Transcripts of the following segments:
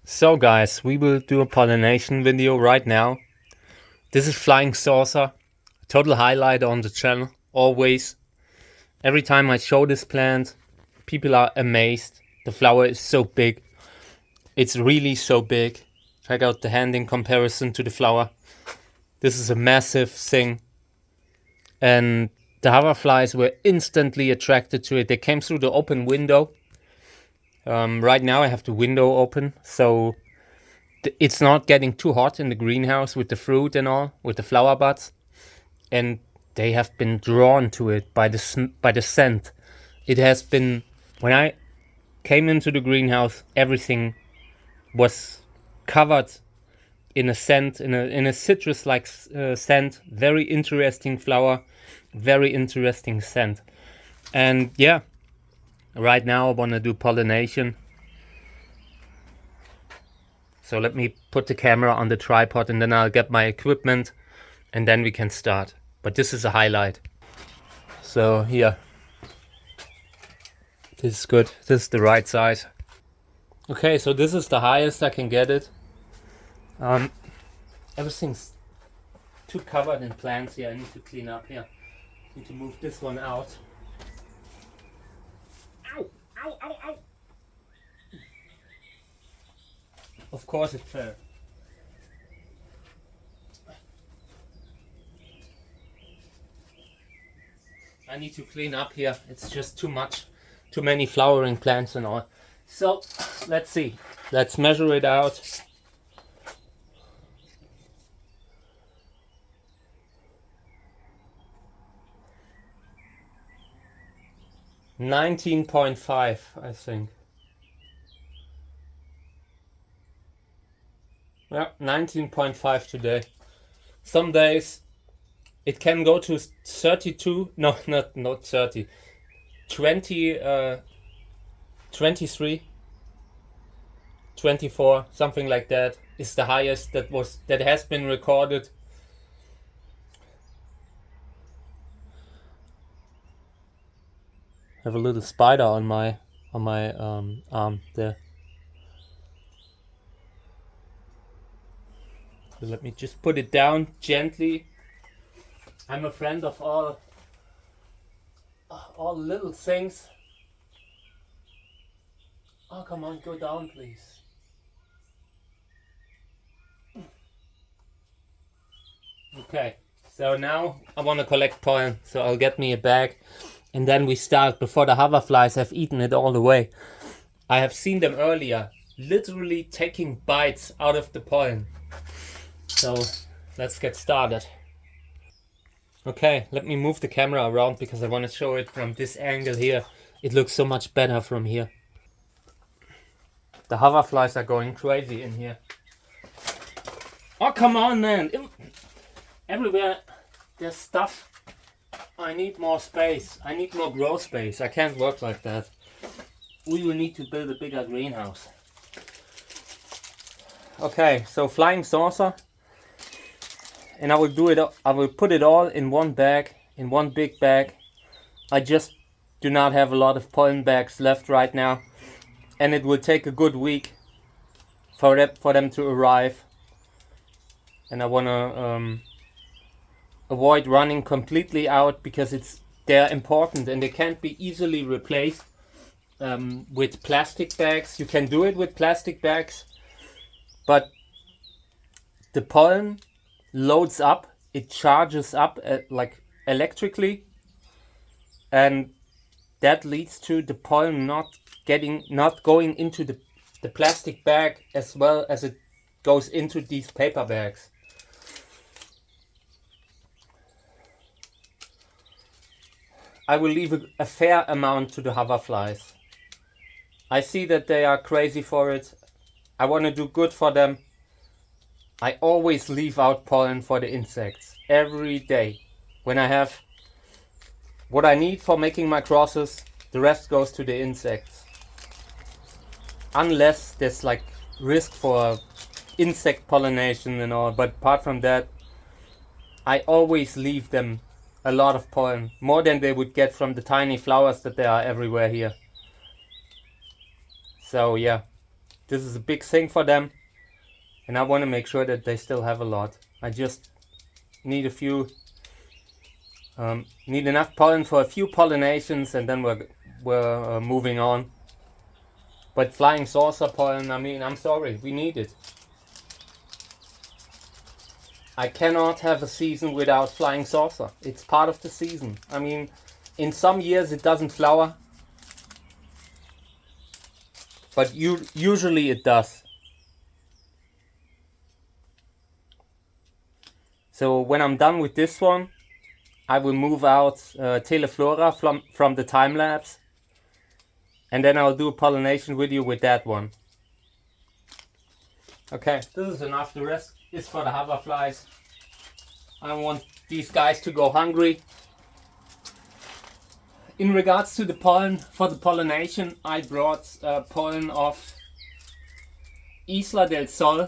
So guys, we will do a pollination video right now. This is flying saucer, total highlight on the channel, always. Every time I show this plant, people are amazed. The flower is so big. It's really so big. Check out the hand in comparison to the flower. This is a massive thing. And the hoverflies were instantly attracted to it. They came through the open window. Right now I have the window open, so it's not getting too hot in the greenhouse with the fruit and all, with the flower buds, and they have been drawn to it by the scent. It has been, when I came into the greenhouse, everything was covered in a scent, in a citrus-like scent. Very interesting flower, very interesting scent. And yeah, right now I want to do pollination. So let me put the camera on the tripod and then I'll get my equipment and then we can start. But this is a highlight. So here. This is good. This is the right size. Okay, so this is the highest I can get it. Everything's too covered in plants here. I need to clean up here. I need to move this one out. Ow! Ow! Ow! Ow! Of course it fell. I need to clean up here. It's just too much. Too many flowering plants and all. So, let's see. Let's measure it out. $19.5, I think. Yeah, 19.5 today. Some days it can go to 32. No, not 30. 20, 23, 24, something like that is the highest that has been recorded. I have a little spider on my arm there. So let me just put it down gently. I'm a friend of all little things. Oh, come on, go down, please. Okay, so now I want to collect pollen, so I'll get me a bag and then we start before the hoverflies have eaten it all away. I have seen them earlier, literally taking bites out of the pollen. So let's get started. Okay, let me move the camera around because I want to show it from this angle here. It looks so much better from here. The hoverflies are going crazy in here. Oh, come on, man. Everywhere there's stuff. I need more space. I need more grow space. I can't work like that. We will need to build a bigger greenhouse. Okay, so flying saucer. And I will put it all in one bag, in one big bag. I just do not have a lot of pollen bags left right now. And it will take a good week for them to arrive. And I want to avoid running completely out because they're important and they can't be easily replaced with plastic bags. You can do it with plastic bags, but the pollen loads up, it charges up like electrically, and that leads to the pollen not going into the plastic bag as well as it goes into these paper bags. I will leave a fair amount to the hoverflies. I see that they are crazy for it. I want to do good for them. I always leave out pollen for the insects every day. When I have what I need for making my crosses, the rest goes to the insects. Unless there's like risk for insect pollination and all, but apart from that, I always leave them a lot of pollen, more than they would get from the tiny flowers that there are everywhere here. So yeah, This is a big thing for them, and I want to make sure that they still have a lot. I just need a few, need enough pollen for a few pollinations, and then we're moving on. But flying saucer pollen, I mean, I'm sorry, we need it. I cannot have a season without flying saucer. It's part of the season. I mean, in some years it doesn't flower, but usually it does. So when I'm done with this one, I will move out Teleflora from the time lapse, and then I'll do a pollination video with that one. Okay, this is enough. The rest is for the hoverflies. I don't want these guys to go hungry. In regards to the pollen, for the pollination, I brought pollen of Isla del Sol,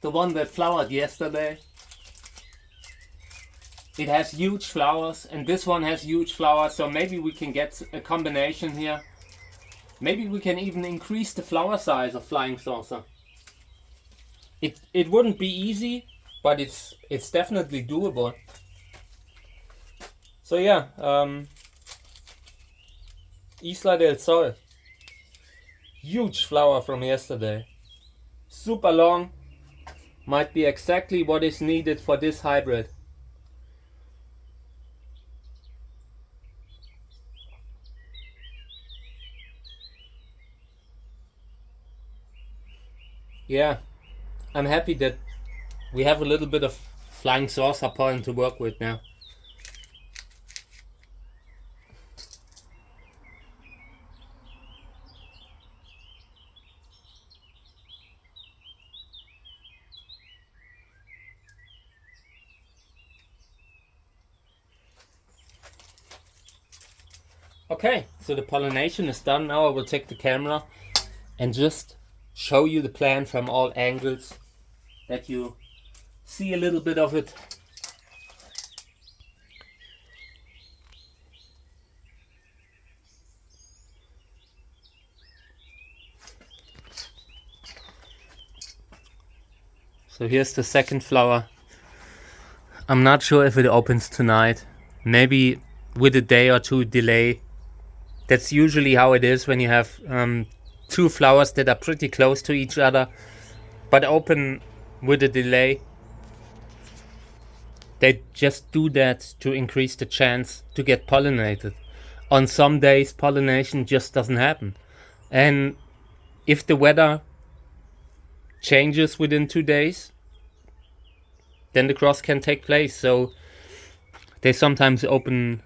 the one that flowered yesterday. It has huge flowers, and this one has huge flowers, so maybe we can get a combination here. Maybe we can even increase the flower size of flying saucer. It wouldn't be easy, but it's definitely doable. So yeah, Isla del Sol. Huge flower from yesterday. Super long. Might be exactly what is needed for this hybrid. Yeah, I'm happy that we have a little bit of flying saucer pollen to work with now. Okay, so the pollination is done. Now I will take the camera and just show you the plant from all angles, that you see a little bit of it. So here's the second flower. I'm not sure if it opens tonight. Maybe with a day or two delay. That's usually how it is when you have two flowers that are pretty close to each other, but open with a delay. They just do that to increase the chance to get pollinated. On some days, pollination just doesn't happen. And if the weather changes within 2 days, then the cross can take place. So they sometimes open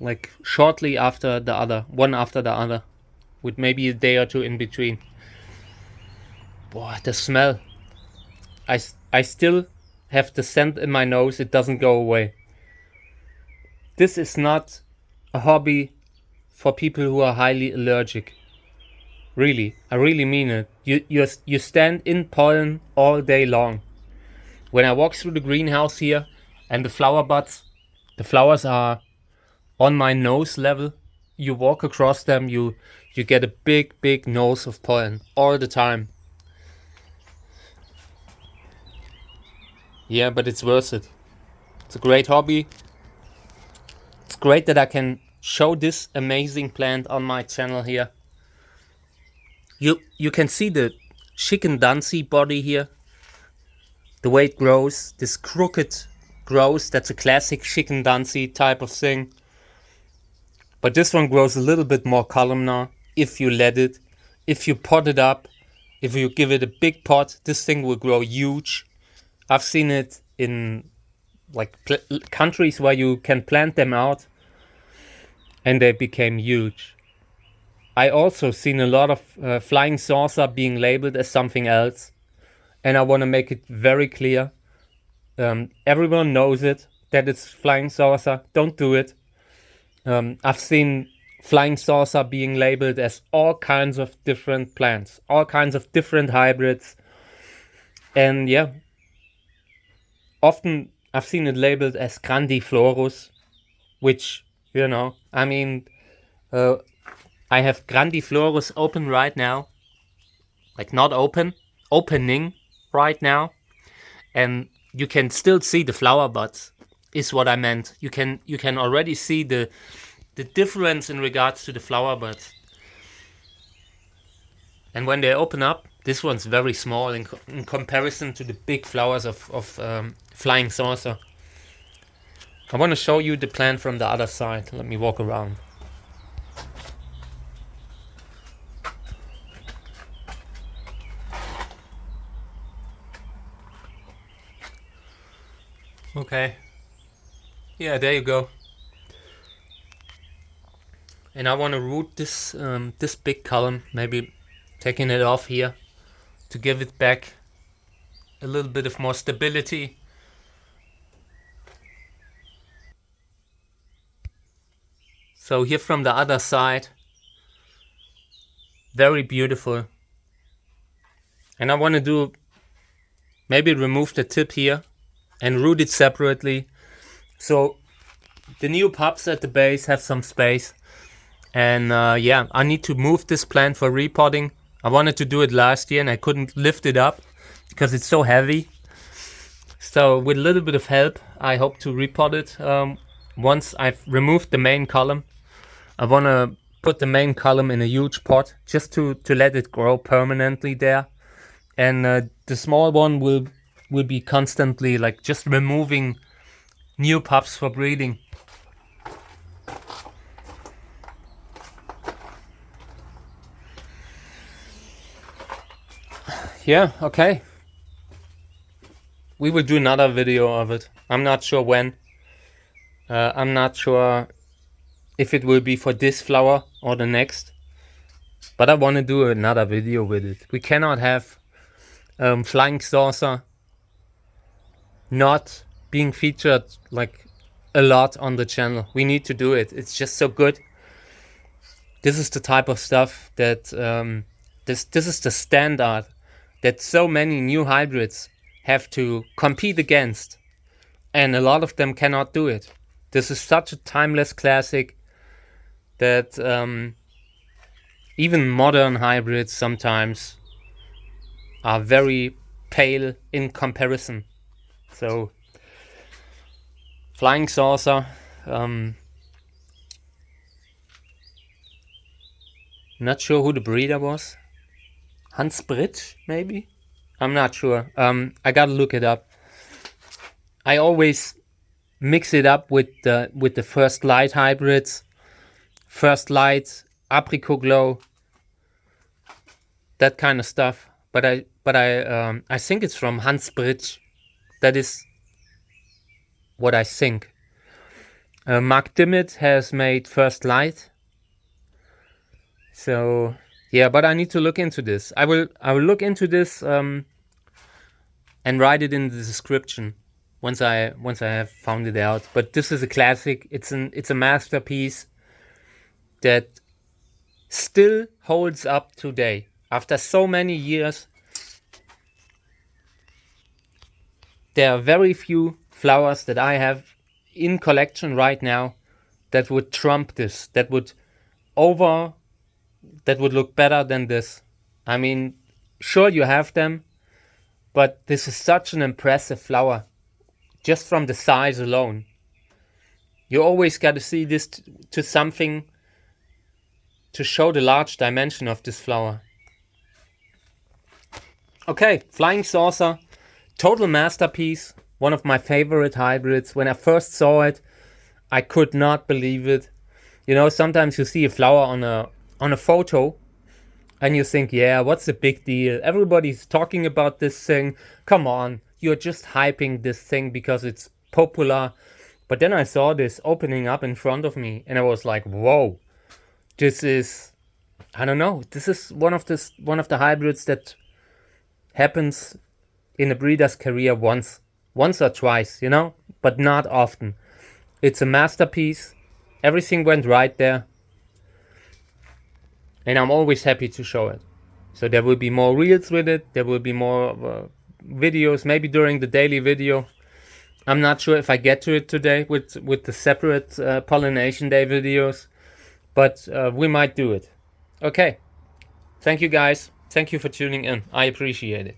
like shortly after the other, one after the other, with maybe a day or two in between. Boy, the smell. I still have the scent in my nose. It doesn't go away. This is not a hobby for people who are highly allergic. Really, I really mean it. You stand in pollen all day long. When I walk through the greenhouse here and the flower buds, the flowers are on my nose level. You walk across them, you get a big nose of pollen all the time. Yeah, but it's worth it. It's a great hobby. It's great that I can show this amazing plant on my channel here. You can see the chicken Dancy body here. The way it grows, this crooked growth, that's a classic chicken Dancy type of thing. But this one grows a little bit more columnar if you let it. If you pot it up, if you give it a big pot, this thing will grow huge. I've seen it in like countries where you can plant them out and they became huge. I also seen a lot of flying saucer being labeled as something else, and I want to make it very clear. Everyone knows it, that it's flying saucer. Don't do it. I've seen flying saucer being labeled as all kinds of different plants, all kinds of different hybrids, and yeah, often I've seen it labeled as grandiflorus, which, you know, I mean, I have grandiflorus open right now. like not opening right now, and you can still see the flower buds, is what I meant. You can already see the difference in regards to the flower buds. And when they open up, this one's very small in comparison to the big flowers of flying saucer. I want to show you the plant from the other side. Let me walk around. Okay. Yeah, there you go. And I want to root this this big column, maybe taking it off here to give it back a little bit of more stability. So here from the other side, very beautiful. And I want to do, maybe remove the tip here and root it separately. So the new pups at the base have some space. And yeah, I need to move this plant for repotting. I wanted to do it last year and I couldn't lift it up because it's so heavy. So with a little bit of help, I hope to repot it. Once I've removed the main column, I want to put the main column in a huge pot just to let it grow permanently there. And the small one will be constantly like just removing new pups for breeding. Yeah, okay. We will do another video of it. I'm not sure when. I'm not sure if it will be for this flower or the next. But I want to do another video with it. We cannot have flying saucer not being featured like a lot on the channel. We need to do it. It's just so good. This is the type of stuff that this is the standard that so many new hybrids have to compete against, and a lot of them cannot do it. This is such a timeless classic that even modern hybrids sometimes are very pale in comparison. So flying saucer, not sure who the breeder was. Hans Britsch, maybe? I'm not sure. I gotta look it up. I always mix it up with the First Light hybrids. First Light, Apricot Glow, that kind of stuff. But I think it's from Hans Britsch. That is what I think. Mark Dimmitt has made First Light. So yeah, but I need to look into this. I will look into this and write it in the description once I have found it out. But this is a classic. It's a masterpiece that still holds up today after so many years. There are very few flowers that I have in collection right now that would trump this, that would look better than this. I mean, sure, you have them, but this is such an impressive flower just from the size alone. You always got to see this to something to show the large dimension of this flower. Okay, flying saucer, total masterpiece, one of my favorite hybrids. When I first saw it, I could not believe it. You know, sometimes you see a flower on a photo and you think, yeah, what's the big deal? Everybody's talking about this thing. Come on, you're just hyping this thing because it's popular. But then I saw this opening up in front of me and I was like, whoa, this is, I don't know, this is one of the hybrids that happens in a breeder's career once or twice, you know, but not often. It's a masterpiece. Everything went right there. And I'm always happy to show it. So there will be more reels with it. There will be more videos, maybe during the daily video. I'm not sure if I get to it today with the separate Pollination Day videos. But we might do it. Okay. Thank you, guys. Thank you for tuning in. I appreciate it.